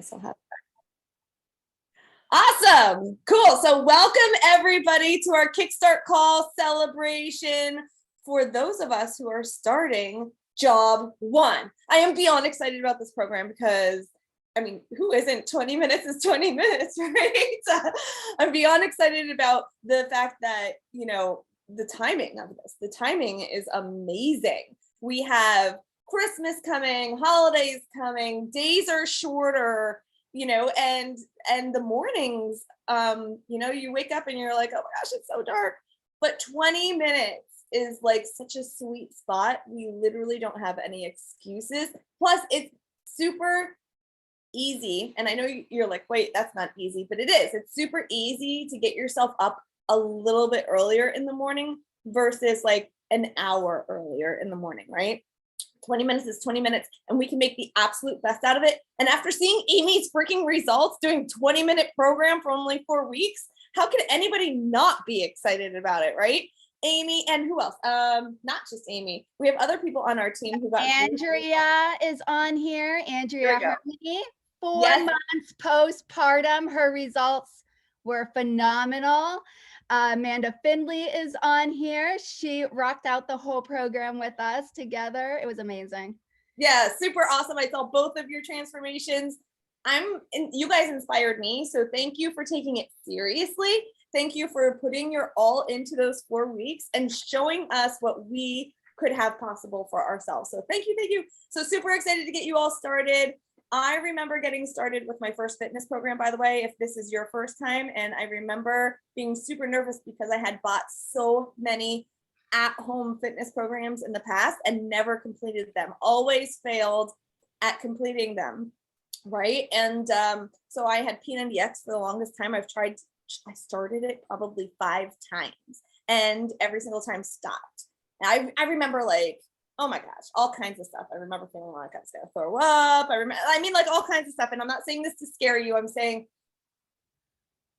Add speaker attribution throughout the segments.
Speaker 1: I still have Awesome. Cool. So welcome everybody to our Kickstart Call celebration for those of us who are starting job one. I am beyond excited about this program because, I mean, who isn't? 20 minutes is 20 minutes, right? I'm beyond excited about the fact that, you know, the timing of this. The timing is amazing. We have Christmas coming, holidays coming, days are shorter, you know, and the mornings, you know, you wake up and you're like, oh my gosh, it's so dark. But 20 minutes is like such a sweet spot. We literally don't have any excuses. Plus, it's super easy. And I know you're like, wait, that's not easy, but it is. It's super easy to get yourself up a little bit earlier in the morning versus like an hour earlier in the morning, right? 20 minutes is 20 minutes and we can make the absolute best out of it. And after seeing Amy's freaking results doing 20-minute program for only 4 weeks, how could anybody not be excited about it, right? Amy and who else? Not just Amy. We have other people on our team who got
Speaker 2: Andrea is on here. Andrea Harmony. 4 months postpartum. Her results were phenomenal. Amanda Findley is on here. She rocked out the whole program with us together. It was amazing.
Speaker 1: Yeah, super awesome. I saw both of your transformations. You guys inspired me. So thank you for taking it seriously. Thank you for putting your all into those 4 weeks and showing us what we could have possible for ourselves. So thank you, thank you. So super excited to get you all started. I remember getting started with my first fitness program, by the way, if this is your first time. And I remember being super nervous because I had bought so many at-home fitness programs in the past and never completed them, always failed at completing them, right? And so I had P90X for the longest time. I started it probably 5 times and every single time stopped. And I remember like, oh my gosh, all kinds of stuff. I remember feeling like I was gonna throw up. I mean like all kinds of stuff. And I'm not saying this to scare you. I'm saying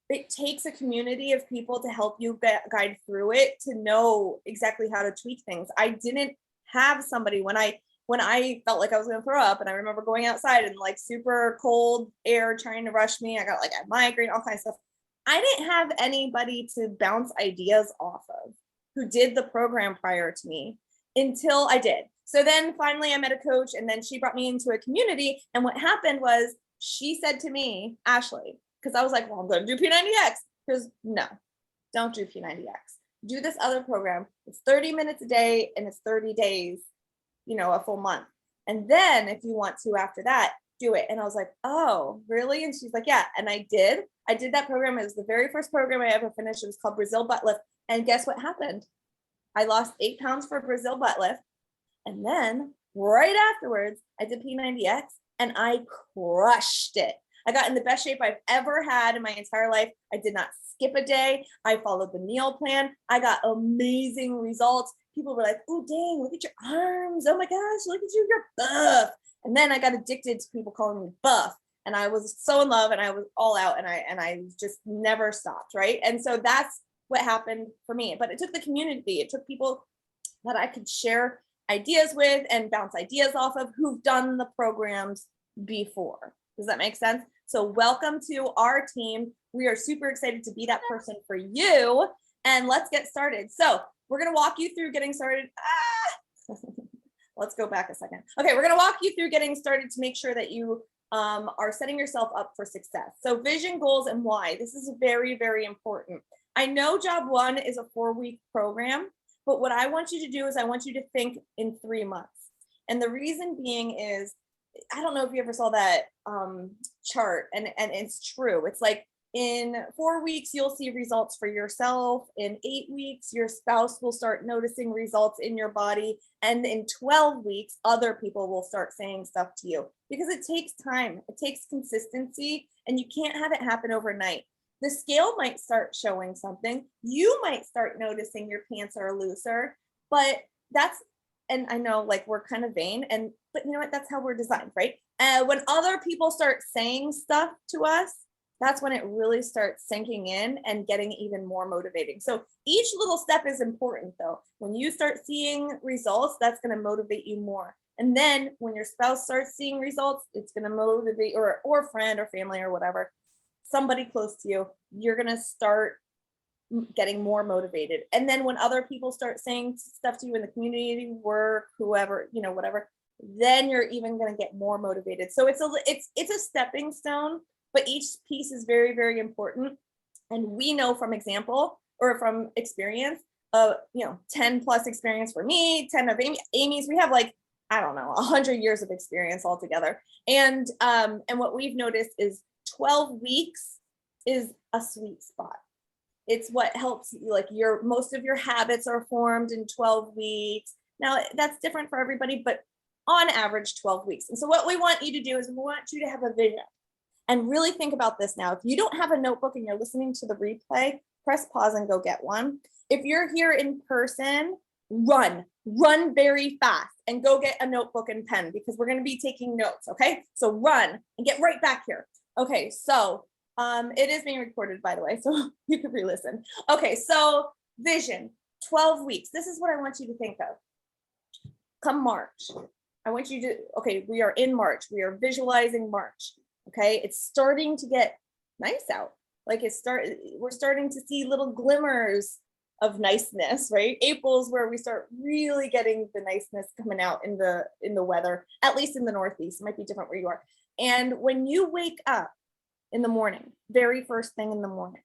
Speaker 1: it takes a community of people to help you guide through it, to know exactly how to tweak things. I didn't have somebody when I felt like I was gonna throw up, and I remember going outside and like super cold air trying to rush me. I got like a migraine, all kinds of stuff. I didn't have anybody to bounce ideas off of who did the program prior to me until I did. So then finally I met a coach, and then she brought me into a community. And what happened was she said to me, Ashley, because I was like, well, I'm going to do P90X. Because no, don't do P90X. Do this other program. It's 30 minutes a day and it's 30 days, you know, a full month. And then if you want to after that, do it. And I was like, oh, really? And she's like, yeah. And I did that program. It was the very first program I ever finished. It was called Brazil Butt Lift. And guess what happened? I lost 8 pounds for Brazil butt lift. And then right afterwards, I did P90X and I crushed it. I got in the best shape I've ever had in my entire life. I did not skip a day. I followed the meal plan. I got amazing results. People were like, oh, dang, look at your arms. Oh my gosh, look at you, you're buff. And then I got addicted to people calling me buff. And I was so in love and I was all out and I just never stopped, right? And so that's what happened for me. But it took the community. It took people that I could share ideas with and bounce ideas off of who've done the programs before. Does that make sense? So welcome to our team. We are super excited to be that person for you. And let's get started. So we're going to walk you through getting started. Let's go back a second. Okay, we're going to walk you through getting started to make sure that you are setting yourself up for success. So vision, goals, and why. This is very, very important. I know job one is a 4-week program, but what I want you to do is I want you to think in 3 months. And the reason being is, I don't know if you ever saw that chart, and it's true. It's like in 4 weeks, you'll see results for yourself. In 8 weeks, your spouse will start noticing results in your body. And in 12 weeks, other people will start saying stuff to you because it takes time. It takes consistency, and you can't have it happen overnight. The scale might start showing something. You might start noticing your pants are looser, but and I know like we're kind of vain, but you know what? That's how we're designed, right? When other people start saying stuff to us, that's when it really starts sinking in and getting even more motivating. So each little step is important though. When you start seeing results, that's going to motivate you more. And then when your spouse starts seeing results, it's going to motivate, or friend or family or whatever, somebody close to you, you're going to start getting more motivated. And then when other people start saying stuff to you in the community, work, whoever, whatever, then you're even going to get more motivated. So it's a stepping stone, but each piece is very, very important. And we know from example or from experience, 10 plus experience for me, 10 of Amy's, we have like, I don't know, 100 years of experience altogether. And what we've noticed is 12 weeks is a sweet spot. It's what helps you, like most of your habits are formed in 12 weeks. Now that's different for everybody, but on average 12 weeks. And so what we want you to do is we want you to have a vision and really think about this now. If you don't have a notebook and you're listening to the replay, press pause and go get one. If you're here in person, run very fast and go get a notebook and pen because we're going to be taking notes. Okay. So run and get right back here. Okay. So it is being recorded, by the way, so you can re-listen. Okay, so vision, 12 weeks. This is what I want you to think of. Come March, I want you to, okay, we are in March. We are visualizing March. Okay, it's starting to get nice out. Like we're starting to see little glimmers of niceness, right? April's where we start really getting the niceness coming out in the weather, at least in the Northeast. It might be different where you are. And when you wake up in the morning, very first thing in the morning,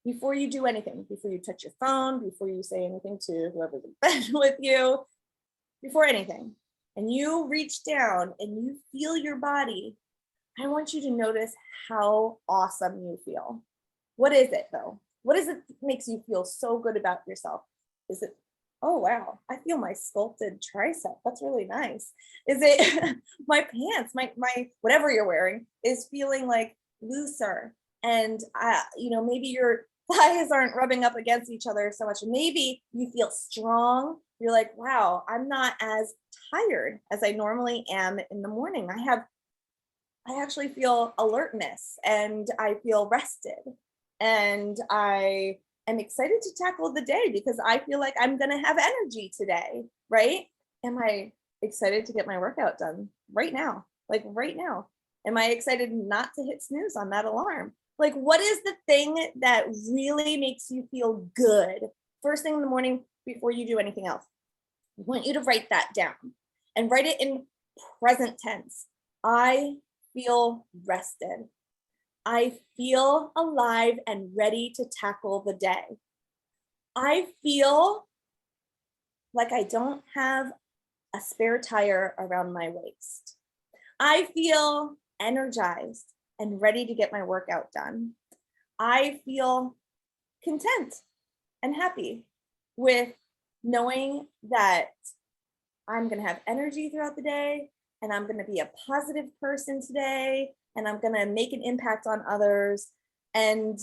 Speaker 1: before you do anything, before you touch your phone, before you say anything to whoever's in bed with you, before anything, and you reach down and you feel your body, I want you to notice how awesome you feel. What is it though? What is it that makes you feel so good about yourself? Is it, oh wow, I feel my sculpted tricep. That's really nice. Is it my pants, my whatever you're wearing is feeling like looser, and maybe your thighs aren't rubbing up against each other so much. Maybe you feel strong. You're like, wow, I'm not as tired as I normally am in the morning. I actually feel alertness and I feel rested and I am excited to tackle the day because I feel like I'm going to have energy today, right? Am I excited to get my workout done right now? Like right now? Am I excited not to hit snooze on that alarm? Like, what is the thing that really makes you feel good first thing in the morning before you do anything else? I want you to write that down and write it in present tense. I feel rested. I feel alive and ready to tackle the day. I feel like I don't have a spare tire around my waist. I feel energized and ready to get my workout done. I feel content and happy with knowing that I'm going to have energy throughout the day and I'm going to be a positive person today and I'm going to make an impact on others. And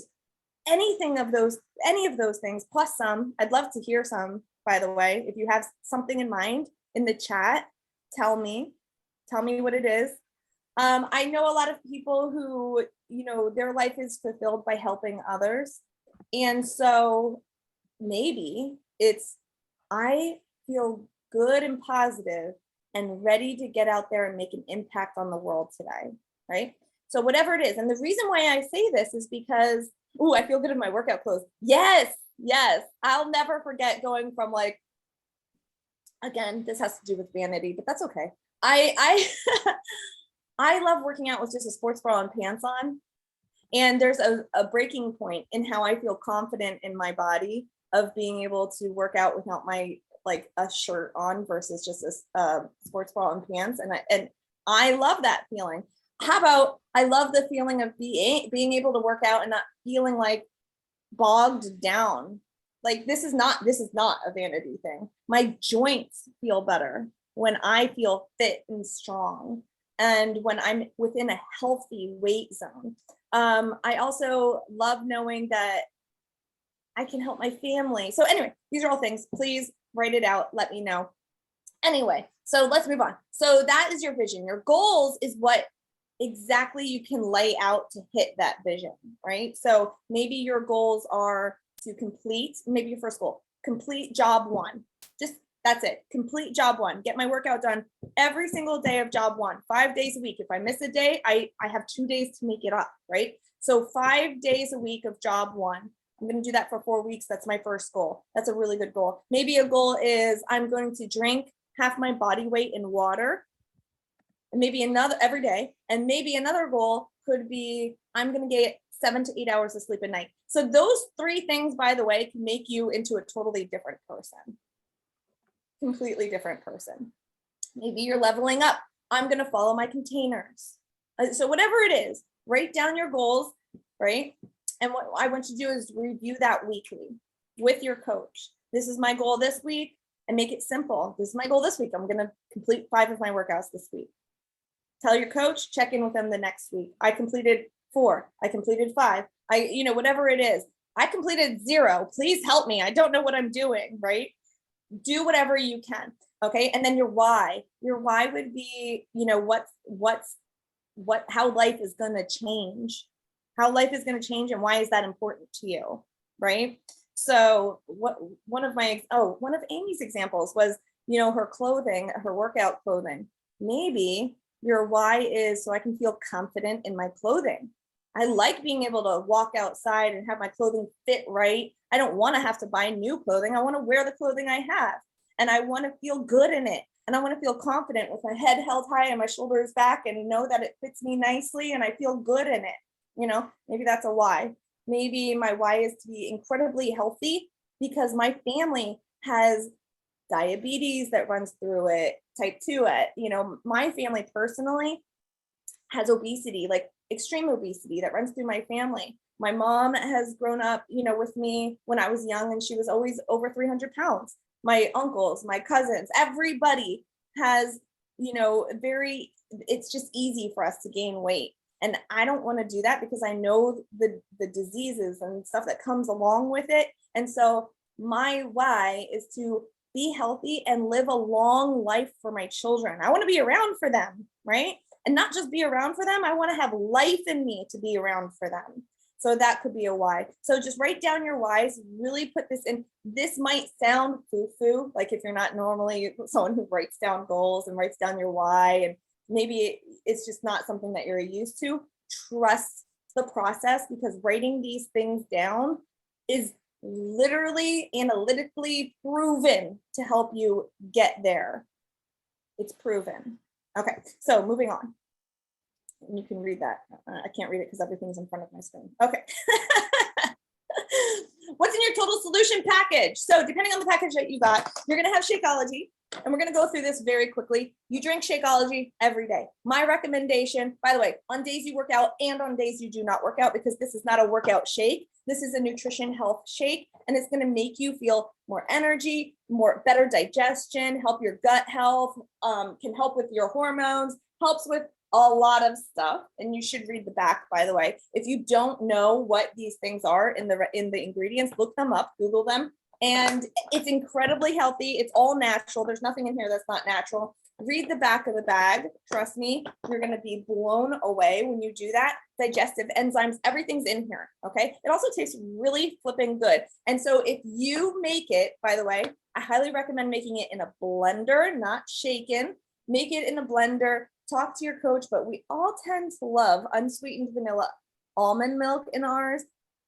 Speaker 1: any of those things plus some. I'd love to hear some, by the way. If you have something in mind in the chat, tell me what it is. I know a lot of people who, their life is fulfilled by helping others. And so maybe it's, I feel good and positive and ready to get out there and make an impact on the world today, right? So whatever it is. And the reason why I say this is because, I feel good in my workout clothes. Yes. I'll never forget going from like, again, this has to do with vanity, but that's okay. I love working out with just a sports bra and pants on. And there's a breaking point in how I feel confident in my body of being able to work out without my a shirt on versus just a sports bra and pants. And I love that feeling. How about I love the feeling of being able to work out and not feeling like bogged down. Like this is not a vanity thing. My joints feel better when I feel fit and strong and when I'm within a healthy weight zone. I also love knowing that I can help my family. So anyway, these are all things. Please write it out. Let me know. Anyway, so let's move on. So that is your vision. Your goals is what exactly you can lay out to hit that vision, right? So maybe your goals are to complete, maybe your first goal, complete job 1. Just That's it. Complete job one. Get my workout done every single day of job one, 5 days a week. If I miss a day, I have 2 days to make it up, right? So 5 days a week of job one. I'm going to do that for 4 weeks. That's my first goal. That's a really good goal. Maybe a goal is I'm going to drink half my body weight in water, and maybe another every day. And maybe another goal could be I'm going to get 7 to 8 hours of sleep a night. So those 3 things, by the way, can make you into a totally different person. Completely different person. Maybe you're leveling up. I'm going to follow my containers. So whatever it is, write down your goals, right? And what I want you to do is review that weekly with your coach. This is my goal this week, and make it simple. This is my goal this week. I'm going to complete 5 of my workouts this week. Tell your coach, check in with them the next week. I completed 4. I completed 5. Whatever it is. I completed 0. Please help me. I don't know what I'm doing, right? Do whatever you can. Okay. And then your why would be, how life is going to change, and why is that important to you? Right. So one of Amy's examples was, her clothing, her workout clothing. Maybe your why is so I can feel confident in my clothing. I like being able to walk outside and have my clothing fit right. I don't want to have to buy new clothing. I want to wear the clothing I have, and I want to feel good in it. And I want to feel confident with my head held high and my shoulders back, and know that it fits me nicely and I feel good in it. Maybe that's a why. Maybe my why is to be incredibly healthy because my family has diabetes that runs through it, type 2. My family personally has obesity, like extreme obesity that runs through my family. My mom has grown up, with me when I was young, and she was always over 300 pounds. My uncles, my cousins, everybody has, it's just easy for us to gain weight. And I don't want to do that because I know the diseases and stuff that comes along with it. And so my why is to be healthy and live a long life for my children. I want to be around for them, right? And not just be around for them. I want to have life in me to be around for them. So that could be a why. So just write down your whys, really put this in. This might sound foo-foo, like if you're not normally someone who writes down goals and writes down your why, and maybe it's just not something that you're used to. Trust the process, because writing these things down is literally analytically proven to help you get there. It's proven. Okay, so moving on. You can read that. I can't read it because everything's in front of my screen. Okay. What's in your total solution package? So depending on the package that you got, you're going to have Shakeology, and we're going to go through this very quickly. You drink Shakeology every day. My recommendation, by the way, on days you work out and on days you do not work out, because this is not a workout shake. This is a nutrition health shake, and it's going to make you feel more energy, better digestion, help your gut health, can help with your hormones, helps with a lot of stuff. And you should read the back, by the way. If you don't know what these things are in the ingredients, look them up, Google them. And it's incredibly healthy. It's all natural. There's nothing in here that's not natural. Read the back of the bag. Trust me, you're going to be blown away when you do that. Digestive enzymes, everything's in here. Okay. It also tastes really flipping good. And so if you make it, by the way, I highly recommend making it in a blender, not shaken. Make it in a blender. Talk to your coach, but we all tend to love unsweetened vanilla. Almond milk in ours,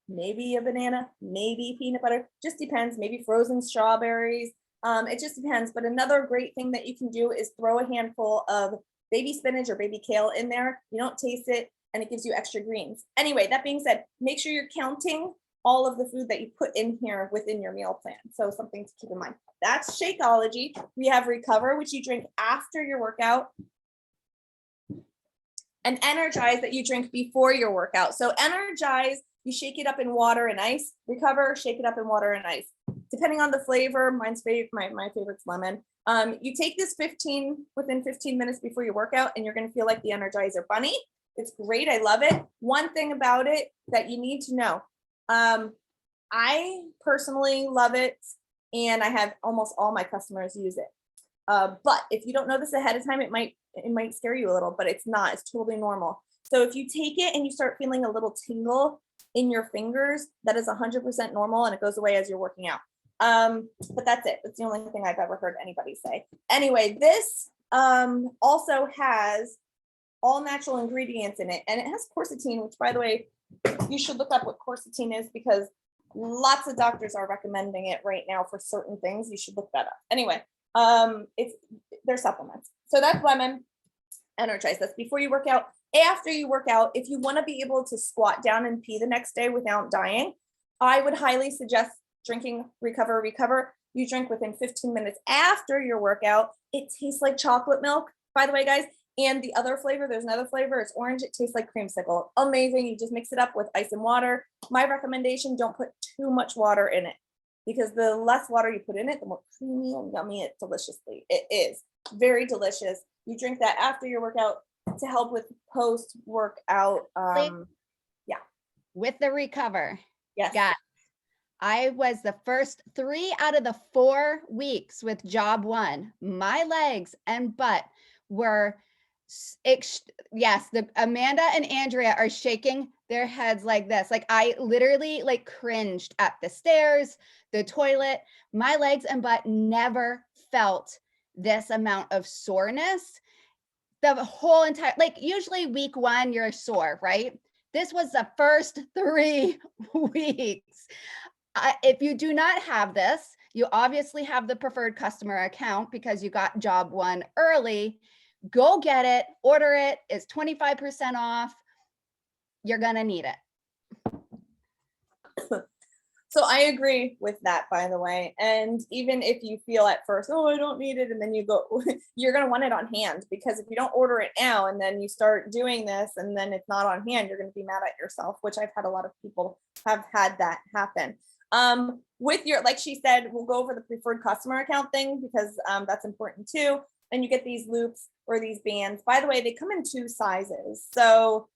Speaker 1: maybe a banana, maybe peanut butter, just depends, maybe frozen strawberries. It just depends. But another great thing that you can do is throw a handful of baby spinach or baby kale in there. You don't taste it, and it gives you extra greens. Anyway, that being said, make sure you're counting all of the food that you put in here within your meal plan. So something to keep in mind. That's Shakeology. We have Recover, which you drink after your workout, and Energize that you drink before your workout. So Energize, you shake it up in water and ice. Recover, shake it up in water and ice. Depending on the flavor, my favorite's lemon. You take this within 15 minutes before your workout, and you're going to feel like the Energizer Bunny. It's great. I love it. One thing about it that you need to know. I personally love it, and I have almost all my customers use it. But if you don't know this ahead of time, it might scare you a little, but it's not. It's totally normal. So if you take it and you start feeling a little tingle in your fingers, that is 100% normal, and it goes away as you're working out. But that's it. That's the only thing I've ever heard anybody say. Anyway, this also has all natural ingredients in it, and it has quercetin, which, by the way, you should look up what quercetin is, because lots of doctors are recommending it right now for certain things. You should look that up. Anyway, they're supplements. So that's lemon, energize. That's before you work out. After you work out, if you want to be able to squat down and pee the next day without dying, I would highly suggest drinking Recover. You drink within 15 minutes after your workout. It tastes like chocolate milk, by the way, guys. And the other flavor, there's another flavor, it's orange. It tastes like creamsicle. Amazing. You just mix it up with ice and water. My recommendation, don't put too much water in it, because the less water you put in it, the more creamy and yummy it deliciously. It is very delicious. You drink that after your workout to help with post-workout. Yeah.
Speaker 2: With the Recover.
Speaker 1: Yes.
Speaker 2: Got. I was the first 3 out of the 4 weeks with job 1. My legs and butt were, yes, the Amanda and Andrea are shaking their heads like this. Like, I literally like cringed at the stairs, the toilet. My legs and butt never felt this amount of soreness. The whole entire, like, usually week 1, you're sore, right? This was the first 3 weeks. If you do not have this, you obviously have the preferred customer account because you got job 1 early. Go get it, order it. It's 25% off. You're gonna need it.
Speaker 1: So I agree with that, by the way. And even if you feel at first, oh, I don't need it, and then you go, you're going to want it on hand, because if you don't order it now and then you start doing this and then it's not on hand, you're going to be mad at yourself, which I've had a lot of people have had that happen. With your, like she said, we'll go over the preferred customer account thing, because that's important too. And you get these loops or these bands. By the way, they come in 2 sizes. So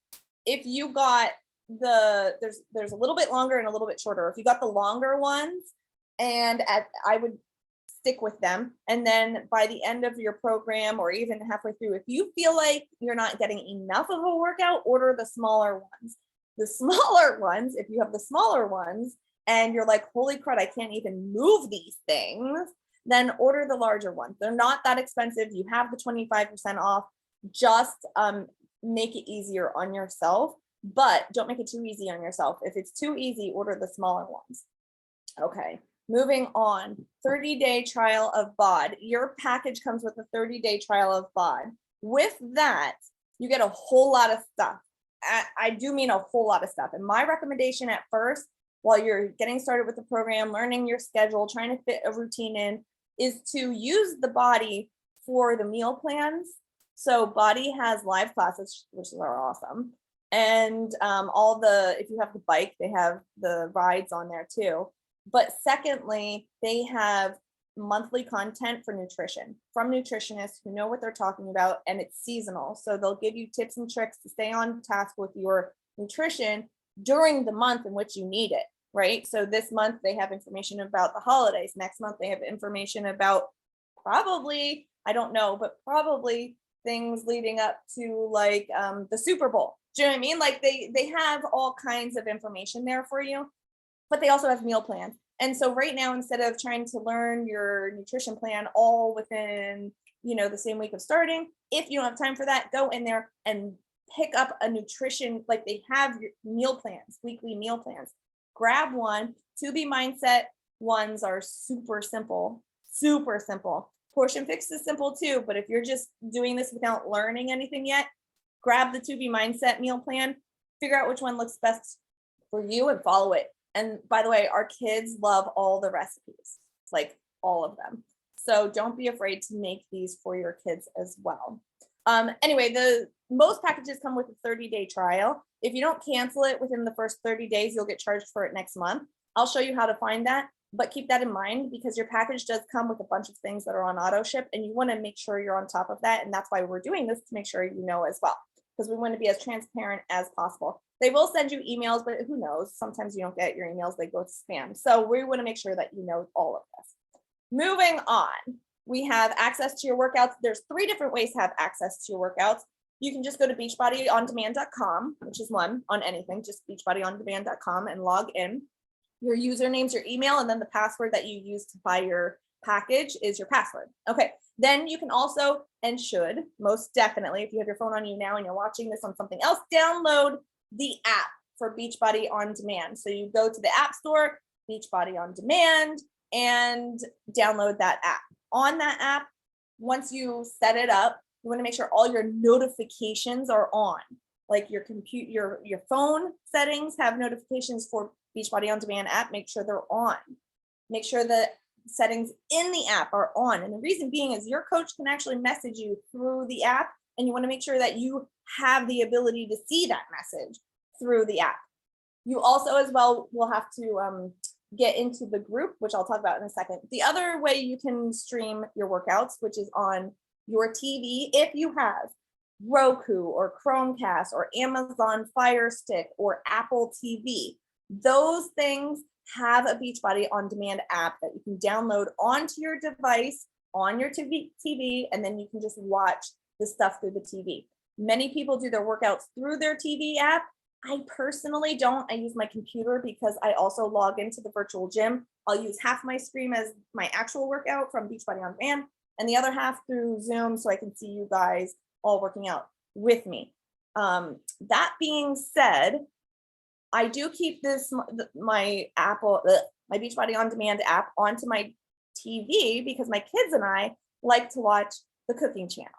Speaker 1: if you got there's a little bit longer and a little bit shorter. If you got the longer ones, I would stick with them. And then by the end of your program, or even halfway through, if you feel like you're not getting enough of a workout, order the smaller ones. The smaller ones, if you have the smaller ones and you're like, holy crud, I can't even move these things, then order the larger ones. They're not that expensive. You have the 25% off. Just make it easier on yourself, but don't make it too easy on yourself. If it's too easy, order the smaller ones. Okay, moving on. 30-day trial of Bod. Your package comes with a 30-day trial of Bod. With that, you get a whole lot of stuff. I do mean a whole lot of stuff. And my recommendation at first, while you're getting started with the program, learning your schedule, trying to fit a routine in, is to use the Bodi for the meal plans. So Bodi has live classes, which are awesome. And if you have the bike, they have the rides on there too. But secondly, they have monthly content for nutrition from nutritionists who know what they're talking about, and it's seasonal. So they'll give you tips and tricks to stay on task with your nutrition during the month in which you need it, right? So this month they have information about the holidays. Next month they have information about probably, I don't know, but probably things leading up to like the Super Bowl. Do you know what I mean? Like they have all kinds of information there for you, but they also have meal plans. And so right now, instead of trying to learn your nutrition plan all within, the same week of starting, if you don't have time for that, go in there and pick up a nutrition, like they have your meal plans, weekly meal plans. Grab one. To Be Mindset ones are super simple. Portion Fix is simple too, but if you're just doing this without learning anything yet, grab the To Be Mindset meal plan, figure out which one looks best for you and follow it. And by the way, our kids love all the recipes, like all of them. So don't be afraid to make these for your kids as well. Anyway, most packages come with a 30-day trial. If you don't cancel it within the first 30 days, you'll get charged for it next month. I'll show you how to find that, but keep that in mind because your package does come with a bunch of things that are on auto ship, and you want to make sure you're on top of that. And that's why we're doing this, to make sure you know as well, because we want to be as transparent as possible. They will send you emails, but who knows? Sometimes you don't get your emails, they go to spam. So we want to make sure that you know all of this. Moving on, we have access to your workouts. There's 3 different ways to have access to your workouts. You can just go to beachbodyondemand.com, which is one on anything, just beachbodyondemand.com and log in. Your username's your email, and then the password that you use to buy your package is your password. Okay, then you can also, and should, most definitely, if you have your phone on you now and you're watching this on something else, download the app for Beachbody On Demand. So you go to the App Store, Beachbody On Demand, and download that app. On that app, once you set it up, you want to make sure all your notifications are on. Like your phone settings have notifications for Beachbody On Demand app. Make sure they're on. Make sure the settings in the app are on. And the reason being is your coach can actually message you through the app, and you want to make sure that you have the ability to see that message through the app. You also as well will have to get into the group, which I'll talk about in a second. The other way you can stream your workouts, which is on your TV, if you have Roku or Chromecast or Amazon Fire Stick or Apple TV, those things have a Beachbody On Demand app that you can download onto your device, on your TV, and then you can just watch the stuff through the TV. Many people do their workouts through their TV app. I personally don't. I use my computer because I also log into the virtual gym. I'll use half my screen as my actual workout from Beachbody On Demand, and the other half through Zoom so I can see you guys all working out with me. That being said, I do keep my Beachbody On Demand app onto my TV because my kids and I like to watch the cooking channel.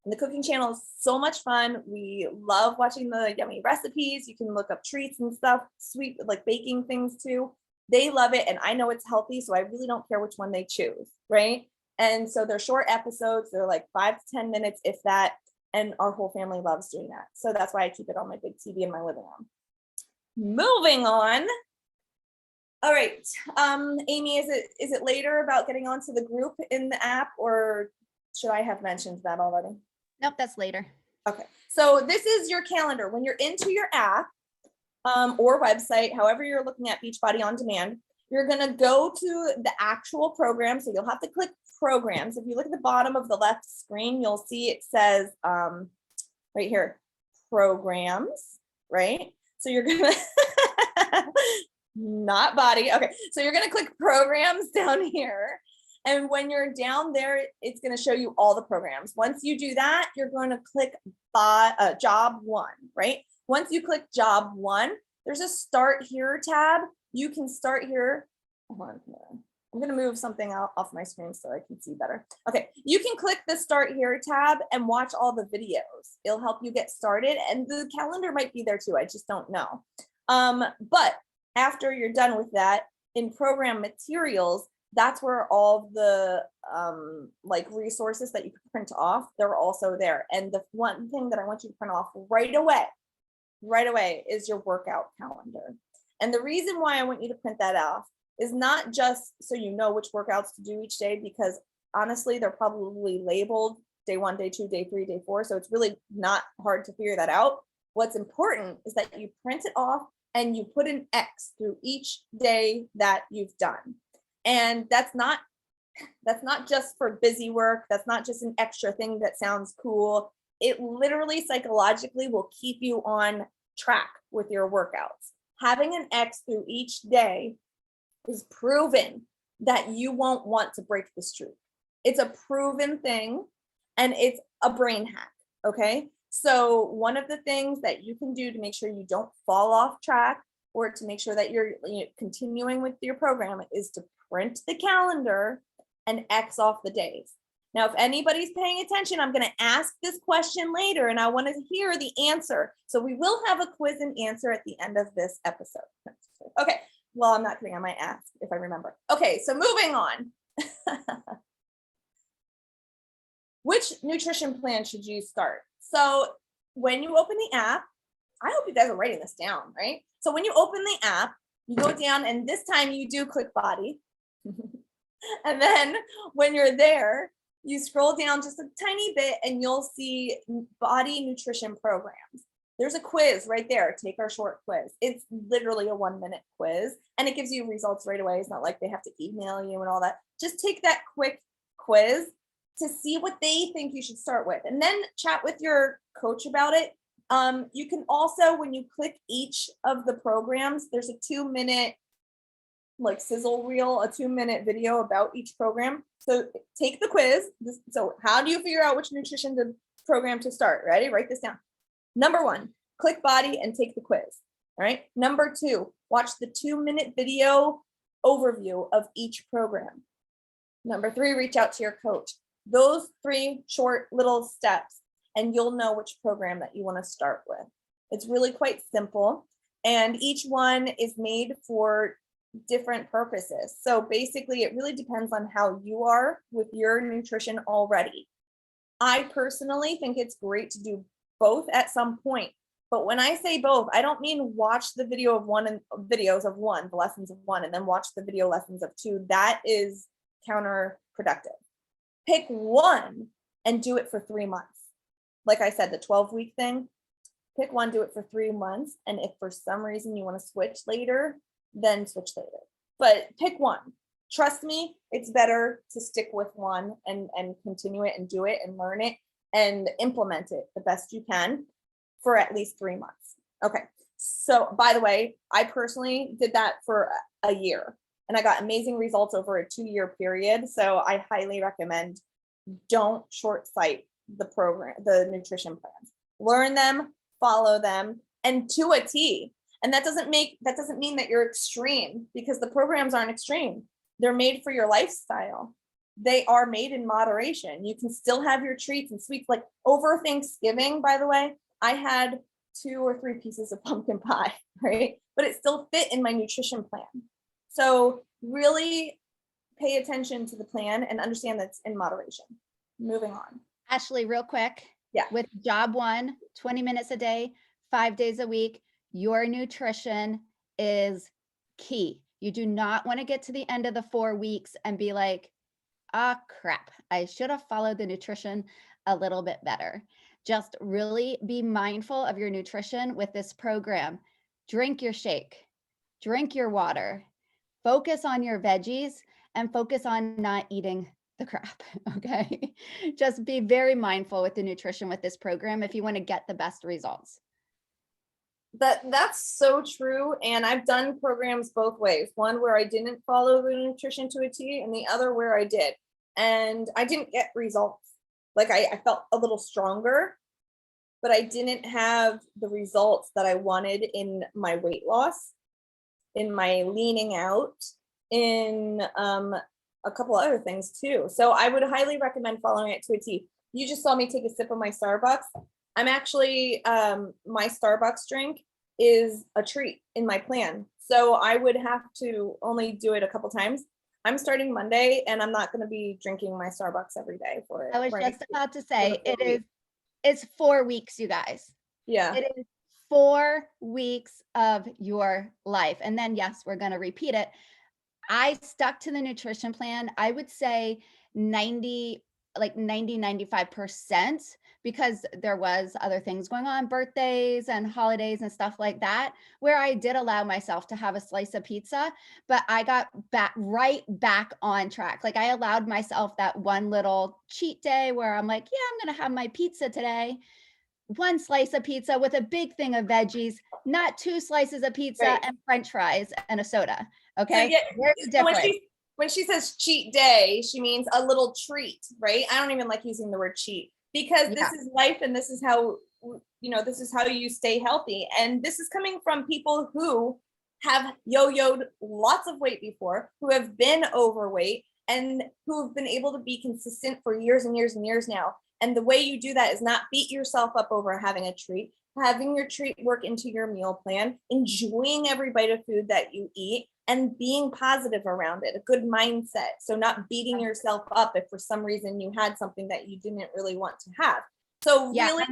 Speaker 1: And the cooking channel is so much fun. We love watching the yummy recipes. You can look up treats and stuff, sweet, like baking things too. They love it, and I know it's healthy, so I really don't care which one they choose, right? And so they're short episodes. They're like 5 to 10 minutes, if that, and our whole family loves doing that. So that's why I keep it on my big TV in my living room. Moving on. All right, Amy, is it later about getting onto the group in the app, or should I have mentioned that already?
Speaker 2: Nope, that's later.
Speaker 1: Okay, so this is your calendar. When you're into your app or website, however you're looking at Beachbody On Demand, you're gonna go to the actual program. So you'll have to click programs. If you look at the bottom of the left screen, you'll see it says right here, programs, right? So you're gonna, not body. Okay, so you're gonna click programs down here. And when you're down there, it's going to show you all the programs. Once you do that, you're going to click job 1, right? Once you click job 1, there's a start here tab. You can start here. Hold on. I'm going to move something off my screen so I can see better. Okay, you can click the start here tab and watch all the videos. It'll help you get started, and the calendar might be there too. I just don't know. But after you're done with that, in program materials, that's where all the like resources that you can print off, they're also there. And the one thing that I want you to print off right away is your workout calendar. And the reason why I want you to print that off is not just so you know which workouts to do each day, because honestly, they're probably labeled day 1, day 2, day 3, day 4. So it's really not hard to figure that out. What's important is that you print it off and you put an X through each day that you've done. And that's not just for busy work. That's not just an extra thing that sounds cool. It literally psychologically will keep you on track with your workouts. Having an X through each day is proven that you won't want to break the streak. It's a proven thing, and it's a brain hack, okay? So one of the things that you can do to make sure you don't fall off track, or to make sure that you're continuing with your program, is to print the calendar and X off the days. Now, if anybody's paying attention, I'm going to ask this question later, and I want to hear the answer. So we will have a quiz and answer at the end of this episode. Okay, well, I'm not kidding. I might ask if I remember. Okay, so moving on. Which nutrition plan should you start? So when you open the app, I hope you guys are writing this down, right? So when you open the app, you go down, and this time you do click Bodi. And then when you're there, you scroll down just a tiny bit and you'll see Bodi nutrition programs. There's a quiz right there. Take our short quiz. It's literally a 1-minute quiz, and it gives you results right away. It's not like they have to email you and all that. Just take that quick quiz to see what they think you should start with, and then chat with your coach about it. You can also, when you click each of the programs, there's a 2-minute like sizzle reel, a 2-minute video about each program. So take the quiz. So how do you figure out which nutrition program to start? Ready? Write this down. Number 1, click Bodi and take the quiz. All right. Number 2, watch the 2-minute video overview of each program. Number 3, reach out to your coach. Those 3 short little steps, and you'll know which program that you want to start with. It's really quite simple, and each one is made for different purposes. So basically, it really depends on how you are with your nutrition already. I personally think it's great to do both at some point. But when I say both, I don't mean watch the video of one and videos of one, the lessons of one, and then watch the video lessons of 2. That is counterproductive. Pick one and do it for 3 months. Like I said, the 12-week thing, pick one, do it for 3 months. And if for some reason you want to switch later, then switch later. But pick one. Trust me, it's better to stick with one and continue it and do it and learn it and implement it the best you can for at least 3 months. Okay. So by the way, I personally did that for a year and I got amazing results over a 2-year period. So I highly recommend, don't short sight the program, the nutrition plans. Learn them, follow them, and to a T. And that doesn't mean that you're extreme, because the programs aren't extreme. They're made for your lifestyle. They are made in moderation. You can still have your treats and sweets. Like over Thanksgiving, by the way, I had 2 or 3 pieces of pumpkin pie, right? But it still fit in my nutrition plan. So really pay attention to the plan and understand that's in moderation. Moving on.
Speaker 2: Ashley, real quick.
Speaker 1: Yeah.
Speaker 2: With job 1, 20 minutes a day, 5 days a week, your nutrition is key. You do not want to get to the end of the 4 weeks and be like, ah, crap, I should have followed the nutrition a little bit better. Just really be mindful of your nutrition with this program. Drink your shake, drink your water, focus on your veggies, and focus on not eating the crap, okay? Just be very mindful with the nutrition with this program if you want to get the best results.
Speaker 1: That's so true. And I've done programs both ways. One where I didn't follow the nutrition to a T, and the other where I did. And I didn't get results. Like I felt a little stronger, but I didn't have the results that I wanted in my weight loss, in my leaning out, in a couple other things too. So I would highly recommend following it to a T. You just saw me take a sip of my Starbucks. I'm actually, my Starbucks drink is a treat in my plan. So I would have to only do it a couple times. I'm starting Monday and I'm not going to be drinking my Starbucks every day for it.
Speaker 2: I was
Speaker 1: right?
Speaker 2: just about to say, it's 4 weeks, you guys.
Speaker 1: Yeah.
Speaker 2: It is 4 weeks of your life. And then, yes, we're going to repeat it. I stuck to the nutrition plan. I would say 95%, because there was other things going on, birthdays and holidays and stuff like that, where I did allow myself to have a slice of pizza, but I got right back on track. Like I allowed myself that one little cheat day where I'm like, yeah, I'm going to have my pizza today. 1 slice of pizza with a big thing of veggies, not 2 slices of pizza
Speaker 1: Right.
Speaker 2: and French fries and a soda. Okay.
Speaker 1: So, yeah,
Speaker 2: there's a difference.
Speaker 1: When she says cheat day, she means a little treat, right? I don't even like using the word cheat, because this is life, and this is how, this is how you stay healthy. And this is coming from people who have yo-yoed lots of weight before, who have been overweight, and who have been able to be consistent for years and years and years now. And the way you do that is not beat yourself up over having a treat, having your treat work into your meal plan, enjoying every bite of food that you eat, and being positive around it, a good mindset. So not beating yourself up if for some reason you had something that you didn't really want to have. So really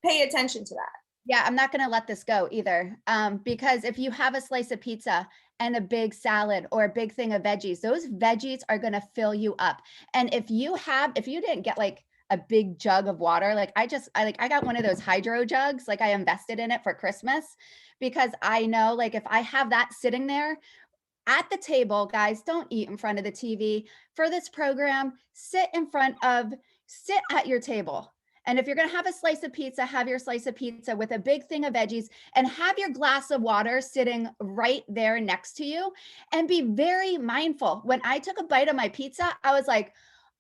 Speaker 1: pay attention to that.
Speaker 2: Yeah, I'm not going to let this go either. Because if you have a slice of pizza and a big salad or a big thing of veggies, those veggies are going to fill you up. And if you didn't get like a big jug of water, like I got one of those hydro jugs, like I invested in it for Christmas, because I know, like, if I have that sitting there at the table, guys, don't eat in front of the TV. For this program, sit at your table And if you're going to have a slice of pizza, have your slice of pizza with a big thing of veggies, and have your glass of water sitting right there next to you, and be very mindful. When I took a bite of my pizza, I was like,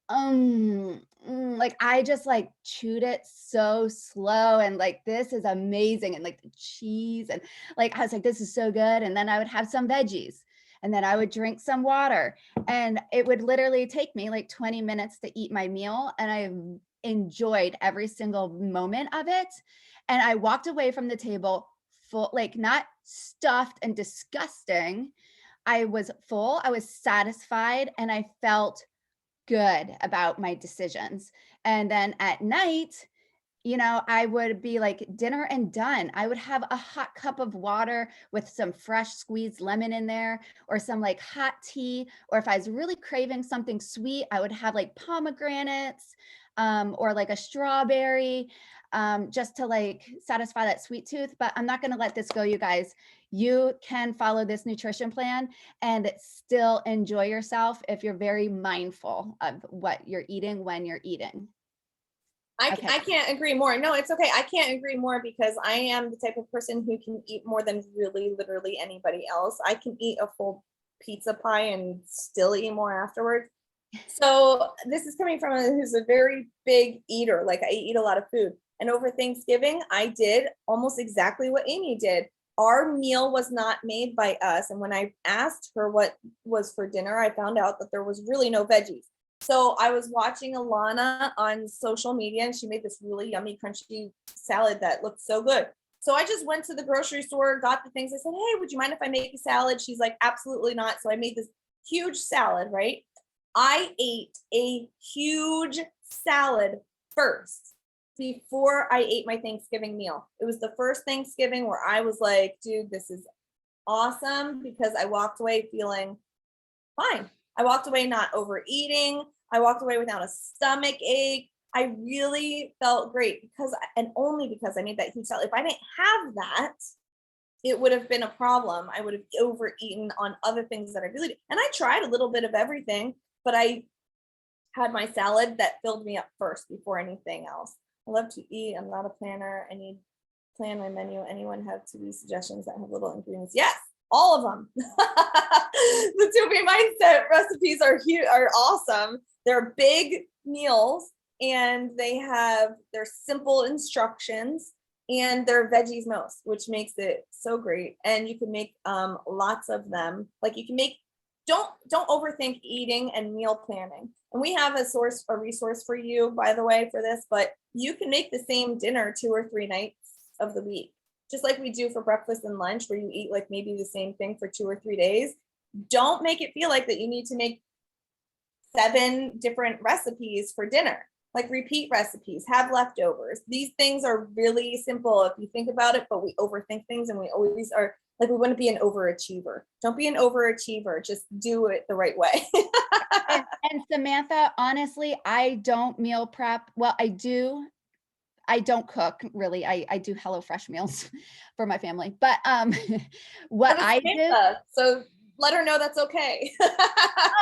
Speaker 2: like I just like chewed it so slow, and like, this is amazing. And like the cheese, and like, I was like, this is so good. And then I would have some veggies, and then I would drink some water, and it would literally take me like 20 minutes to eat my meal. And I enjoyed every single moment of it. And I walked away from the table full, like not stuffed and disgusting. I was full, I was satisfied, and I felt good about my decisions. And then at night, you know, I would be like, dinner and done. I would have a hot cup of water with some fresh squeezed lemon in there, or some like hot tea. Or if I was really craving something sweet, I would have like pomegranates, or like a strawberry, just to like satisfy that sweet tooth. But I'm not going to let this go, you guys. You can follow this nutrition plan and still enjoy yourself if you're very mindful of what you're eating when you're eating.
Speaker 1: I can't agree more. No, it's okay. I can't agree more, because I am the type of person who can eat more than really literally anybody else. I can eat a full pizza pie and still eat more afterwards. So this is coming from who's a very big eater. Like, I eat a lot of food. And over Thanksgiving, I did almost exactly what Amy did. Our meal was not made by us. And when I asked her what was for dinner, I found out that there was really no veggies. So I was watching Alana on social media, and she made this really yummy, crunchy salad that looked so good. So I just went to the grocery store, got the things. I said, hey, would you mind if I make a salad? She's like, absolutely not. So I made this huge salad, right? I ate a huge salad first before I ate my Thanksgiving meal. It was the first Thanksgiving where I was like, dude, this is awesome, because I walked away feeling fine. I walked away not overeating. I walked away without a stomach ache. I really felt great, because, and only because I made that huge salad. If I didn't have that, it would have been a problem. I would have overeaten on other things that I really did. And I tried a little bit of everything, but I had my salad that filled me up first before anything else. I love to eat. I'm not a planner. I need to plan my menu. Anyone have to-be suggestions that have little ingredients? Yes, all of them. The to-be mindset recipes are huge, are awesome. They're big meals, and they're simple instructions, and they're veggies most, which makes it so great. And you can make lots of them. Like, you can make, don't overthink eating and meal planning. And we have a resource for you, by the way, for this, but you can make the same dinner 2 or 3 nights of the week, just like we do for breakfast and lunch, where you eat like maybe the same thing for 2 or 3 days. Don't make it feel like that you need to make 7 different recipes for dinner. Like, repeat recipes, have leftovers. These things are really simple if you think about it, but we overthink things, and we always are like, we want to be an overachiever. Don't be an overachiever. Just do it the right way.
Speaker 2: And Samantha, honestly, I don't meal prep. Well, I do. I don't cook really. I do HelloFresh meals for my family. But what I do.
Speaker 1: So let her know that's okay.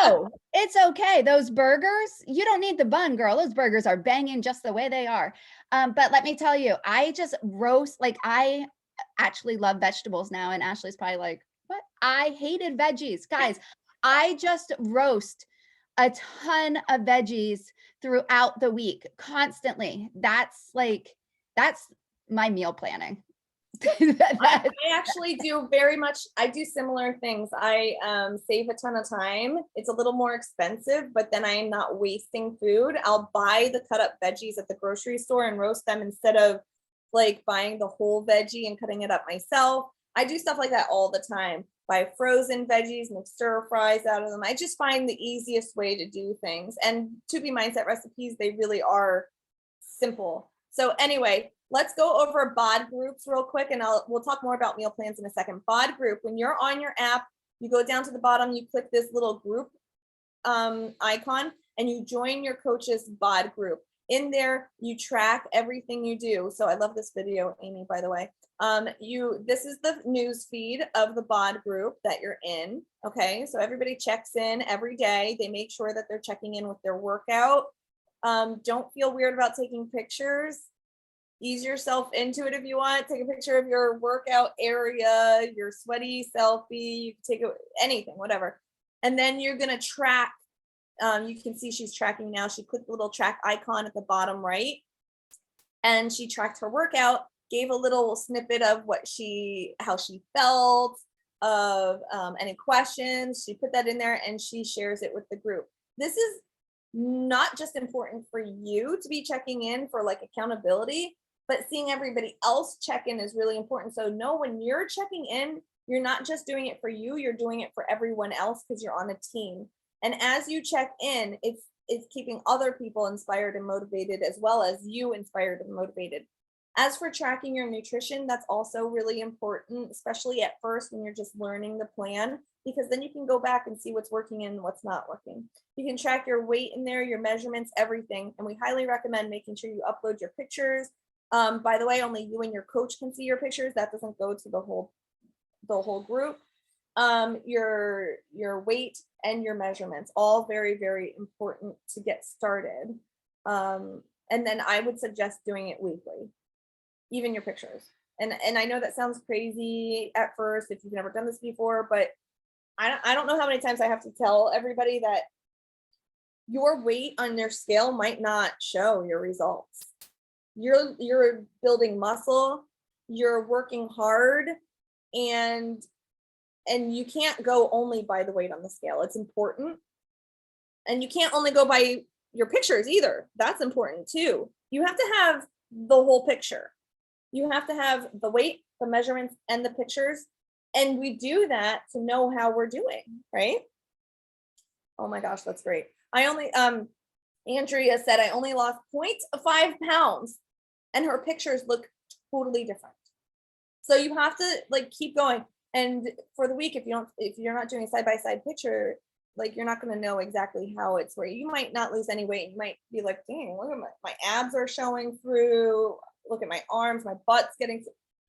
Speaker 2: Oh, it's okay. Those burgers, you don't need the bun, girl. Those burgers are banging just the way they are. But let me tell you, I just roast, like, I actually love vegetables now. And Ashley's probably like, what? I hated veggies. Guys, I just roast a ton of veggies throughout the week, constantly. That's my meal planning.
Speaker 1: I actually do I do similar things. I save a ton of time. It's a little more expensive, but then I'm not wasting food. I'll buy the cut up veggies at the grocery store and roast them, instead of like buying the whole veggie and cutting it up myself. I do stuff like that all the time. Buy frozen veggies, make stir fries out of them. I just find the easiest way to do things. And to-be mindset recipes, they really are simple. So anyway, let's go over BOD groups real quick, and we'll talk more about meal plans in a second. BOD group, when you're on your app, you go down to the bottom, you click this little group icon, and you join your coach's BOD group. In there, you track everything you do. So I love this video, Amy, by the way. This is the news feed of the BOD group that you're in. Okay, so everybody checks in every day. They make sure that they're checking in with their workout, Don't feel weird about taking pictures. Ease yourself into it if you want. Take a picture of your workout area, your sweaty selfie. You can take anything, whatever. And then you're gonna track. You can see she's tracking now. She clicked the little track icon at the bottom right, and she tracked her workout. Gave a little snippet of how she felt, of any questions. She put that in there, and she shares it with the group. This is not just important for you to be checking in for like accountability, but seeing everybody else check in is really important. So know when you're checking in, you're not just doing it for you, you're doing it for everyone else because you're on a team. And as you check in, it's keeping other people inspired and motivated, as well as you inspired and motivated. As for tracking your nutrition, that's also really important, especially at first when you're just learning the plan, because then you can go back and see what's working and what's not working. You can track your weight in there, your measurements, everything. And we highly recommend making sure you upload your pictures. By the way, only you and your coach can see your pictures. That doesn't go to the whole group. Your weight and your measurements, all very, very important to get started. And then I would suggest doing it weekly, even your pictures. And I know that sounds crazy at first if you've never done this before, but I don't know how many times I have to tell everybody that your weight on their scale might not show your results. You're building muscle, you're working hard, and you can't go only by the weight on the scale. It's important. And you can't only go by your pictures either. That's important too. You have to have the whole picture. You have to have the weight, the measurements, and the pictures. And we do that to know how we're doing, right? Oh my gosh, that's great. Andrea said I only lost 0.5 pounds and her pictures look totally different. So you have to like keep going. And for the week, if you're not doing a side-by-side picture, like you're not going to know exactly how it's where you might not lose any weight. You might be like, dang, look at my abs are showing through. Look at my arms, my butt's getting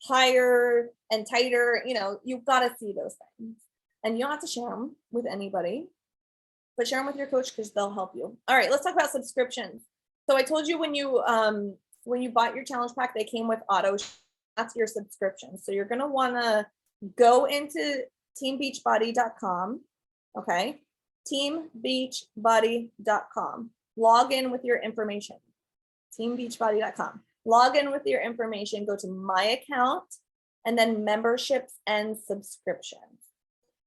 Speaker 1: higher and tighter. You've got to see those things. And you don't have to share them with anybody, but share them with your coach because they'll help you. All right, let's talk about subscriptions. So I told you when you bought your challenge pack, they came with auto. That's your subscription. So you're going to want to go into teambeachbody.com. Okay. teambeachbody.com. Log in with your information. teambeachbody.com. Log in with your information, go to my account, and then memberships and subscriptions.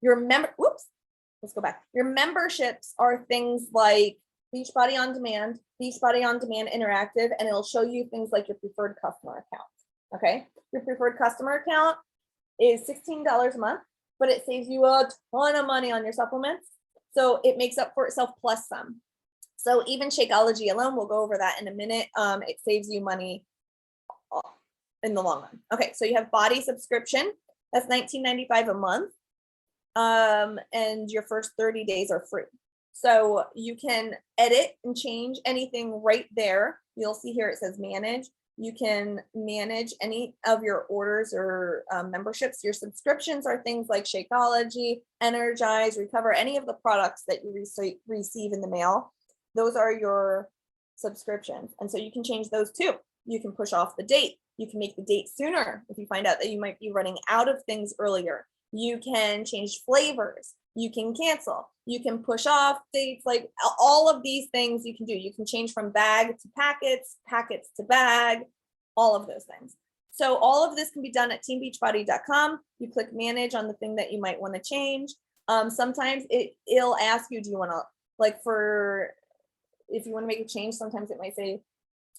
Speaker 1: Let's go back. Your memberships are things like Beachbody On Demand, Beachbody On Demand Interactive, and it'll show you things like your preferred customer account. Okay. Your preferred customer account is $16 a month, but it saves you a ton of money on your supplements. So it makes up for itself plus some. So even Shakeology alone, we'll go over that in a minute. It saves you money in the long run. Okay, so you have Bodi subscription. That's $19.95 a month. And your first 30 days are free. So you can edit and change anything right there. You'll see here it says manage. You can manage any of your orders or memberships. Your subscriptions are things like Shakeology, Energize, Recover, any of the products that you receive in the mail. Those are your subscriptions. And so you can change those too. You can push off the date. You can make the date sooner if you find out that you might be running out of things earlier. You can change flavors. You can cancel. You can push off dates, like all of these things you can do. You can change from bag to packets, packets to bag, all of those things. So all of this can be done at teambeachbody.com. You click manage on the thing that you might want to change. Sometimes it'll ask you, do you want to, if you want to make a change, sometimes it might say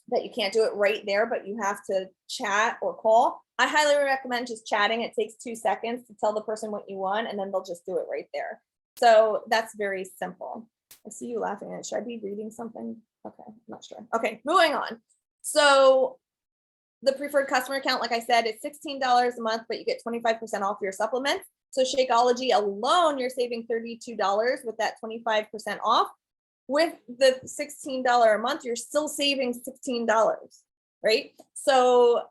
Speaker 1: that you can't do it right there, but you have to chat or call. I highly recommend just chatting. It takes 2 seconds to tell the person what you want, and then they'll just do it right there. So that's very simple. I see you laughing at it. Should I be reading something? Okay, I'm not sure. Okay, moving on. So the preferred customer account, like I said, is $16 a month, but you get 25% off your supplements. So Shakeology alone, you're saving $32 with that 25% off. With the $16 a month, you're still saving $16, right? So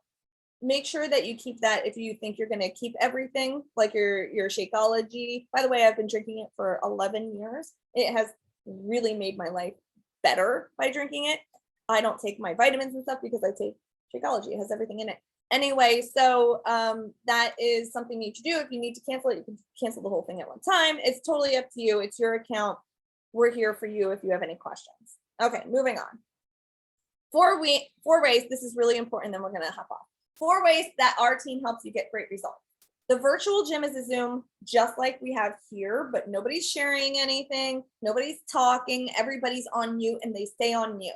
Speaker 1: make sure that you keep that if you think you're going to keep everything, like your Shakeology. By the way, I've been drinking it for 11 years. It has really made my life better by drinking it. I don't take my vitamins and stuff because I take Shakeology. It has everything in it. Anyway, so that is something you should do. If you need to cancel it, you can cancel the whole thing at one time. It's totally up to you. It's your account. We're here for you if you have any questions. Okay, moving on. 4 ways, this is really important, then we're gonna hop off. 4 ways that our team helps you get great results. The virtual gym is a Zoom just like we have here, but nobody's sharing anything, nobody's talking, everybody's on mute and they stay on mute.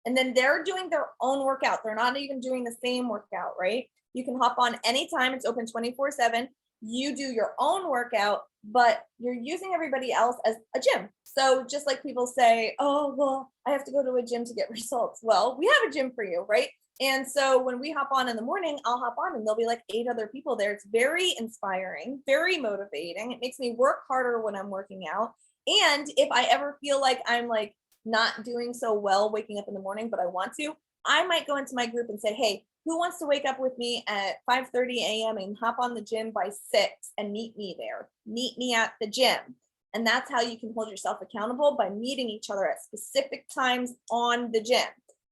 Speaker 1: And then they're doing their own workout. They're not even doing the same workout, right? You can hop on anytime. It's open 24/7. You do your own workout, but you're using everybody else as a gym. So just like people say, oh, well, I have to go to a gym to get results. Well, we have a gym for you, right? And so when we hop on in the morning, I'll hop on and there'll be like 8 other people there. It's very inspiring, very motivating. It makes me work harder when I'm working out. And if I ever feel like I'm like not doing so well waking up in the morning, but I want to, I might go into my group and say, hey, who wants to wake up with me at 5:30 a.m. and hop on the gym by 6 and meet me there? Meet me at the gym. And that's how you can hold yourself accountable, by meeting each other at specific times on the gym.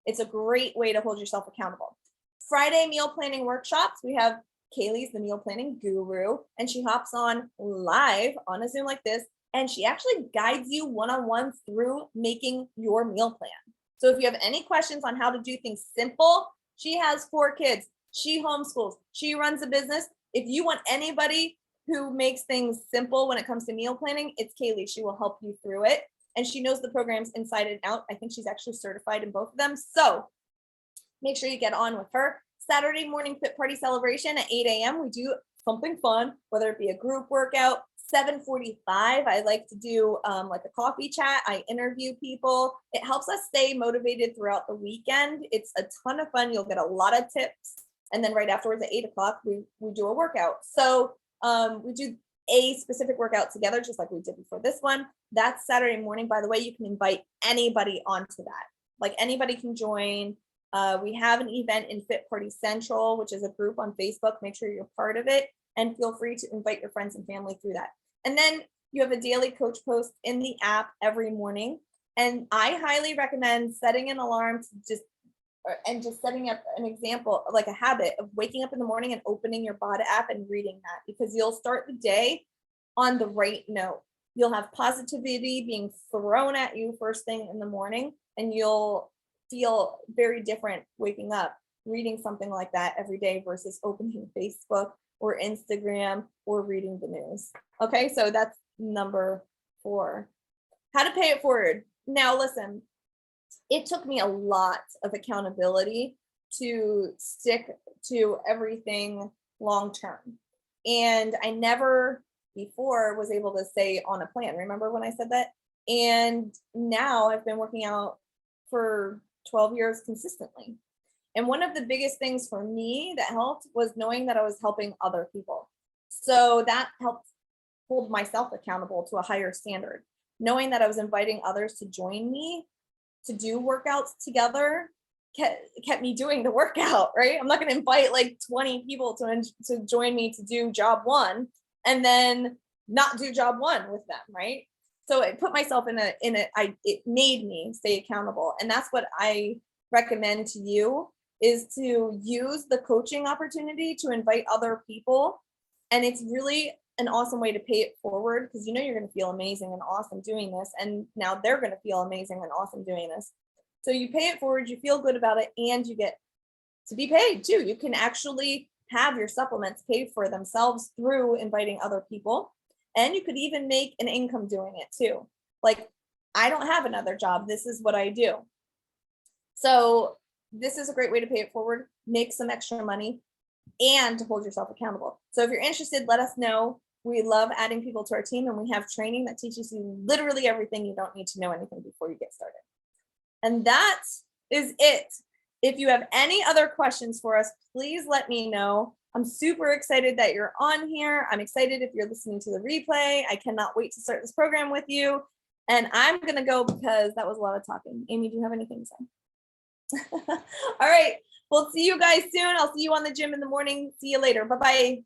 Speaker 1: It's a great way to hold yourself accountable. Friday meal planning workshops. We have Kaylee's the meal planning guru, and she hops on live on a Zoom like this, and she actually guides you one-on-one through making your meal plan. So if you have any questions on how to do things simple, she has 4 kids. She homeschools. She runs a business. If you want anybody who makes things simple when it comes to meal planning, it's Kaylee. She will help you through it. And she knows the programs inside and out. I think she's actually certified in both of them. So make sure you get on with her. Saturday morning fit party celebration at 8 a.m. We do something fun, whether it be a group workout. 7:45, I like to do like a coffee chat. I interview people. It helps us stay motivated throughout the weekend. It's a ton of fun. You'll get a lot of tips. And then right afterwards at 8 o'clock, we do a workout. So we do a specific workout together, just like we did before this one. That's Saturday morning. By the way, you can invite anybody onto that. Like anybody can join. We have an event in Fit Party Central, which is a group on Facebook. Make sure you're part of it, and feel free to invite your friends and family through that. And then you have a daily coach post in the app every morning. And I highly recommend setting an alarm to just setting up an example, like a habit of waking up in the morning and opening your Bodi app and reading that, because you'll start the day on the right note. You'll have positivity being thrown at you first thing in the morning, and you'll feel very different waking up reading something like that every day versus opening Facebook or Instagram or reading the news. Okay, so that's number 4. How to pay it forward. Now listen, it took me a lot of accountability to stick to everything long term. And I never before was able to stay on a plan. Remember when I said that? And now I've been working out for 12 years consistently. And one of the biggest things for me that helped was knowing that I was helping other people. So that helped hold myself accountable to a higher standard. Knowing that I was inviting others to join me to do workouts together kept me doing the workout, right? I'm not going to invite like 20 people to join me to do job 1 and then not do job 1 with them, right? So it put myself it made me stay accountable. And that's what I recommend to you, is to use the coaching opportunity to invite other people. And it's really an awesome way to pay it forward, because you know you're going to feel amazing and awesome doing this. And now they're going to feel amazing and awesome doing this. So you pay it forward, you feel good about it, and you get to be paid too. You can actually have your supplements paid for themselves through inviting other people. And you could even make an income doing it too. Like, I don't have another job. This is what I do. So this is a great way to pay it forward, make some extra money, and to hold yourself accountable. So if you're interested, let us know. We love adding people to our team, and we have training that teaches you literally everything. You don't need to know anything before you get started. And that is it. If you have any other questions for us, please let me know. I'm super excited that you're on here. I'm excited if you're listening to the replay. I cannot wait to start this program with you. And I'm going to go because that was a lot of talking. Amy, do you have anything to say? All right. We'll see you guys soon. I'll see you on the gym in the morning. See you later. Bye-bye.